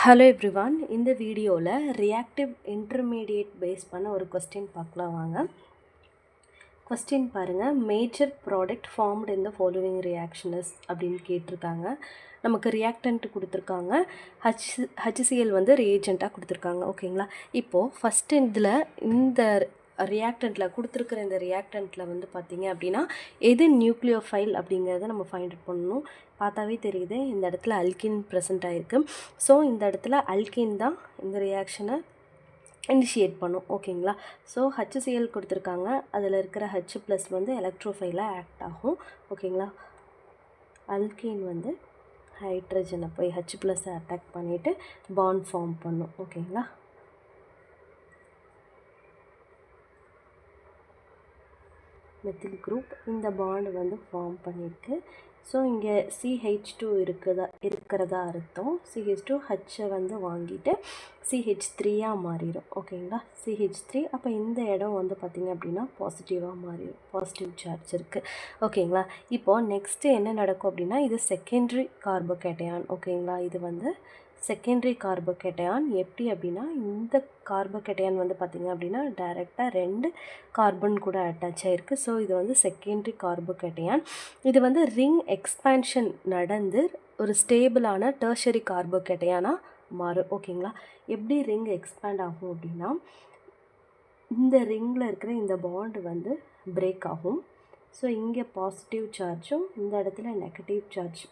Hello everyone, இந்த வீடியோவில் reactive intermediate base பண்ண ஒரு கொஸ்டின் பார்க்கலாம் வாங்க. கொஸ்டின் பாருங்கள். மேஜர் ப்ராடக்ட் ஃபார்ம்டு இந்த ஃபாலோவிங் ரியாக்ஷனஸ் அப்படின்னு கேட்டிருக்காங்க. நமக்கு ரியாக்டன்ட் கொடுத்துருக்காங்க, HCl வந்து ரியேஜெண்ட்டாக கொடுத்துருக்காங்க. ஓகேங்களா. இப்போது ஃபஸ்ட்டு இதில் இந்த ரியாக்டண்ட்டில் கொடுத்துருக்குற இந்த ரியாக்டண்ட்டில் வந்து பார்த்திங்க அப்படின்னா எது நியூக்ளியோஃபைல் அப்படிங்கிறத நம்ம ஃபைண்ட் அவுட் பண்ணணும். பார்த்தாவே தெரியுது இந்த இடத்துல அல்கின் ப்ரெசென்ட் ஆகிருக்கு. ஸோ இந்த இடத்துல அல்கின் தான் இந்த ரியாக்ஷனை இனிஷியேட் பண்ணும். ஓகேங்களா. ஸோ HCl கொடுத்துருக்காங்க, அதில் இருக்கிற H+ வந்து எலக்ட்ரோஃபைலாக ஆக்ட் ஆகும். ஓகேங்களா. அல்கின் வந்து ஹைட்ரஜனை போய் H+ அட்டாக் பண்ணிவிட்டு பாண்ட் ஃபார்ம் பண்ணும். ஓகேங்களா. மெத்தில் குரூப் இந்த பாண்ட் வந்து ஃபார்ம் பண்ணியிருக்கு. ஸோ இங்கே CH2 இருக்கிறதா அர்த்தம். CH2 Hஐ வந்து வாங்கிட்டு CH3 மாறிடும். ஓகேங்களா. CH3 அப்போ இந்த இடம் வந்து பார்த்திங்க அப்படின்னா பாசிட்டிவாக மாறிடும், பாசிட்டிவ் சார்ஜ் இருக்குது. ஓகேங்களா. இப்போது நெக்ஸ்ட்டு என்ன நடக்கும் அப்படின்னா இது செகண்டரி கார்போகேட்டையான். ஓகேங்களா. இது வந்து செகண்டரி கார்போகேட்டையான். எப்படி அப்படின்னா இந்த கார்போகேட்டையான் வந்து பார்த்திங்க அப்படின்னா டைரெக்டாக 2 கார்பன் கூட அட்டாச் ஆகிருக்கு. ஸோ இது வந்து செகண்டரி கார்போகேட்டையான். இது வந்து ரிங் எக்ஸ்பேன்ஷன் நடந்து ஒரு ஸ்டேபிளான டெர்ஷரி கார்போகேட்டையானாக மாறும். ஓகேங்களா. எப்படி ரிங் எக்ஸ்பேண்ட் ஆகும் அப்படின்னா இந்த ரிங்கில் இருக்கிற இந்த பாண்டு வந்து பிரேக் ஆகும். ஸோ இங்கே பாசிட்டிவ் சார்ஜும் இந்த இடத்துல நெகட்டிவ் சார்ஜ்,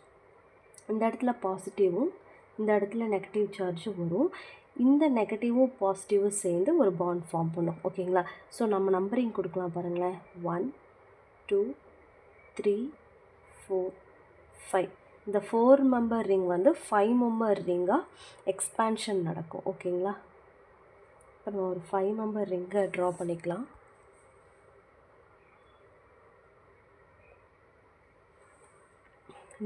இந்த இடத்துல பாசிட்டிவும் இந்த இடத்துல நெகட்டிவ் சார்ஜும் வரும். இந்த நெகட்டிவும் பாசிட்டிவும் சேர்ந்து ஒரு பாண்ட் ஃபார்ம் பண்ணும். ஓகேங்களா. ஸோ நம்ம நம்பரிங் கொடுக்கலாம் பாருங்களேன். 1 2 3 4 5. இந்த 4 மெம்பர் ரிங் வந்து 5 மெம்பர் ரிங்காக எக்ஸ்பேன்ஷன் நடக்கும். ஓகேங்களா. இப்போ நம்ம ஒரு 5 மெம்பர் ரிங்கை ட்ரா பண்ணிக்கலாம்.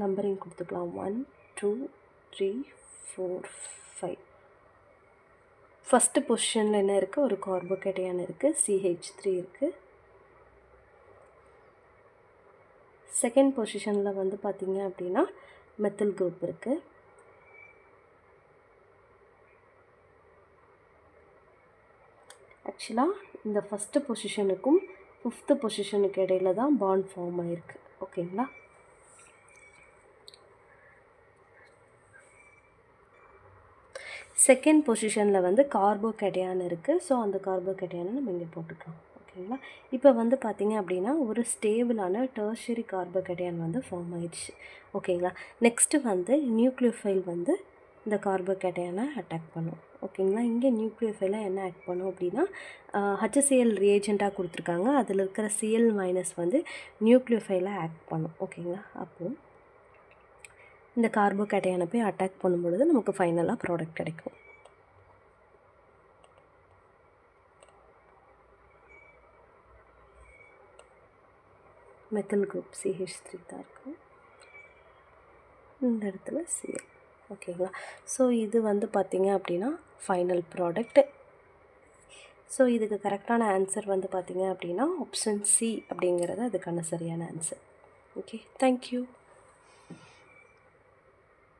நம்பரிங் கொடுத்துக்கலாம். 1 2 3 4 5. ஃபஸ்ட்டு பொசிஷனில் என்ன இருக்குது, ஒரு கார்போகேட்டையான் இருக்குது, CH3 இருக்குது. செகண்ட் பொசிஷனில் வந்து பார்த்திங்க அப்படின்னா மெத்தில் குரூப் இருக்குது. ஆக்சுவலாக இந்த ஃபஸ்ட்டு பொசிஷனுக்கும் 5th பொசிஷனுக்கு இடையில தான் பாண்ட் ஃபார்ம் ஆகிருக்கு. ஓகேங்களா. செகண்ட் பொசிஷனில் வந்து கார்போகேட்டையான் இருக்குது. ஸோ அந்த கார்போகேட்டையானை நம்ம இங்கே போட்டுக்கலாம். ஓகேங்களா. இப்போ வந்து பார்த்திங்க அப்படின்னா ஒரு ஸ்டேபிளான டெர்ஷரி கார்போகேட்டையான் வந்து ஃபார்ம் ஆயிடுச்சு. ஓகேங்களா. நெக்ஸ்ட்டு வந்து நியூக்ளியோஃபைல் வந்து இந்த கார்போகேட்டையானை அட்டாக் பண்ணும். ஓகேங்களா. இங்கே நியூக்ளியோஃபைலாக என்ன ஆக்ட் பண்ணும் அப்படின்னா HCl ரியேஜெண்ட்டாக கொடுத்துருக்காங்க, அதில் இருக்கிற Cl- வந்து நியூக்ளியோஃபைலாக ஆக்ட் பண்ணும். ஓகேங்களா. அப்போது இந்த கார்போகேட்டையானை போய் அட்டாக் பண்ணும்பொழுது நமக்கு ஃபைனலாக ப்ராடக்ட் கிடைக்கும். மெத்தில் குரூப் CH3 தான் இருக்கும், இந்த இடத்துல Cl. ஓகேங்களா. ஸோ இது வந்து பார்த்திங்க அப்படின்னா ஃபைனல் ப்ராடக்ட். ஸோ இதுக்கு கரெக்டான ஆன்சர் வந்து பார்த்திங்க அப்படின்னா ஆப்ஷன் C அப்படிங்கிறது அதுக்கான சரியான ஆன்சர். Okay, thank you.